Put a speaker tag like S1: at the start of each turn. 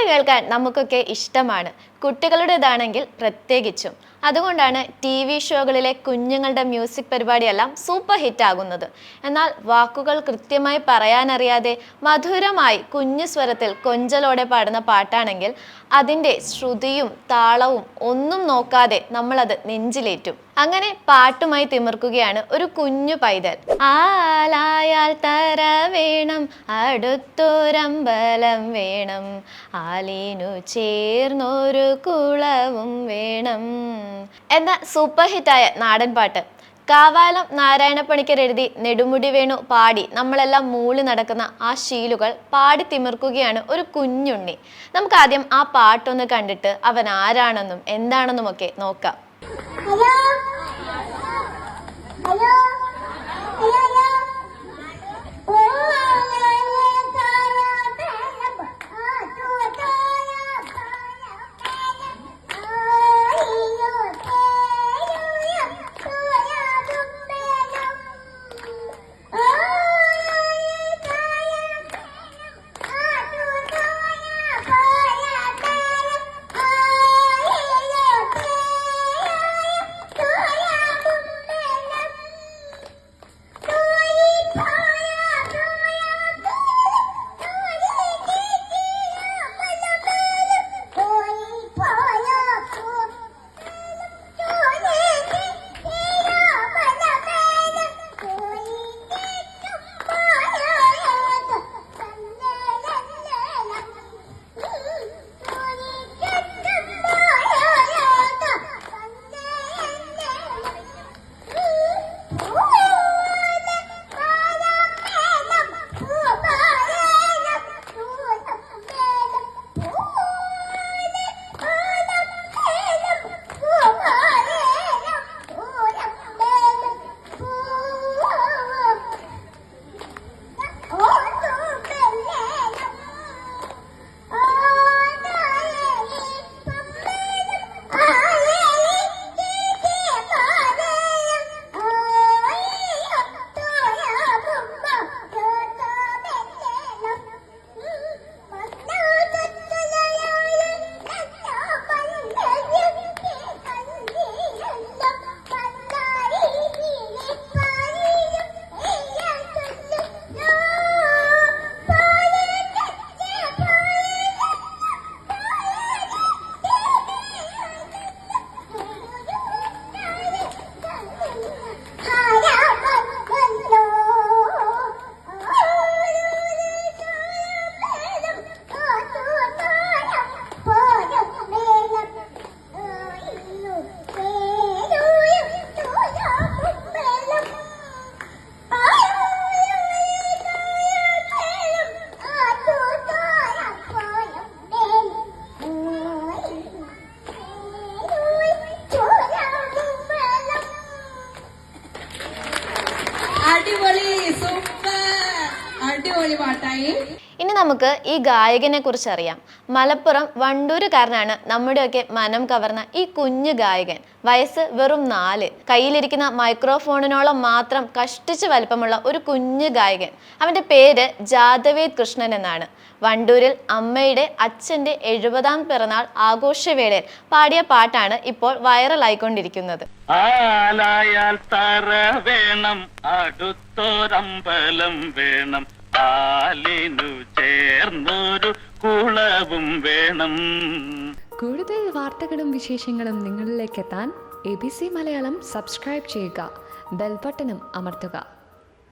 S1: പാട്ട് കേൾക്കാൻ നമുക്കൊക്കെ ഇഷ്ടമാണ്, കുട്ടികളുടേതാണെങ്കിൽ പ്രത്യേകിച്ചും. അതുകൊണ്ടാണ് TV ഷോകളിലെ കുഞ്ഞുങ്ങളുടെ മ്യൂസിക് പരിപാടിയെല്ലാം സൂപ്പർ ഹിറ്റ് ആകുന്നത്. എന്നാൽ വാക്കുകൾ കൃത്യമായി പറയാനറിയാതെ മധുരമായി കുഞ്ഞു സ്വരത്തിൽ കൊഞ്ചലോടെ പാടുന്ന പാട്ടാണെങ്കിൽ അതിൻ്റെ ശ്രുതിയും താളവും ഒന്നും നോക്കാതെ നമ്മളത് നെഞ്ചിലേറ്റും. അങ്ങനെ പാട്ടുമായി തിമിർക്കുകയാണ് ഒരു കുഞ്ഞു പൈതൽ. ആലായാൽ തറ വേണം, അടുത്തൊരമ്പലം വേണം, ആലിനു ചേർന്നൊരു കുളവും വേണം എന്ന സൂപ്പർ ഹിറ്റായ നാടൻ പാട്ട് കാവാലം നാരായണപ്പണിക്കർ എഴുതി നെടുമുടി വേണു പാടി നമ്മളെല്ലാം മൂളി നടക്കുന്ന ആ ശീലുകൾ പാടി തിമിർക്കുകയാണ് ഒരു കുഞ്ഞുണ്ണി. നമുക്ക് ആദ്യം ആ പാട്ടൊന്ന് കണ്ടിട്ട് അവൻ ആരാണെന്നും എന്താണെന്നും ഒക്കെ നോക്കാം. ഇനി നമുക്ക് ഈ ഗായകനെ കുറിച്ച് അറിയാം. മലപ്പുറം വണ്ടൂരുകാരനാണ് നമ്മുടെയൊക്കെ മനം കവർന്ന ഈ കുഞ്ഞു ഗായകൻ. വയസ്സ് വെറും 4. കയ്യിലിരിക്കുന്ന മൈക്രോഫോണിനോളം മാത്രം കഷ്ടിച്ച് വലിപ്പമുള്ള ഒരു കുഞ്ഞു ഗായകൻ. അവന്റെ പേര് ജാദവേദ് കൃഷ്ണൻ എന്നാണ്. വണ്ടൂരിൽ അമ്മയുടെ അച്ഛന്റെ 70ാം പിറന്നാൾ ആഘോഷവേളയിൽ പാടിയ പാട്ടാണ് ഇപ്പോൾ വൈറലായിക്കൊണ്ടിരിക്കുന്നത്.
S2: ആലായാൽ തറ വേണം, അടുത്തൊരമ്പലം വേണം, ആലിനു ചേർന്നൊരു കുളവും വേണം.
S3: കൂടുതൽ വാർത്തകളും വിശേഷങ്ങളും നിങ്ങളിലേക്ക് എത്താൻ ABC മലയാളം സബ്സ്ക്രൈബ് ചെയ്യുക, ബെൽ ബട്ടണും അമർത്തുക.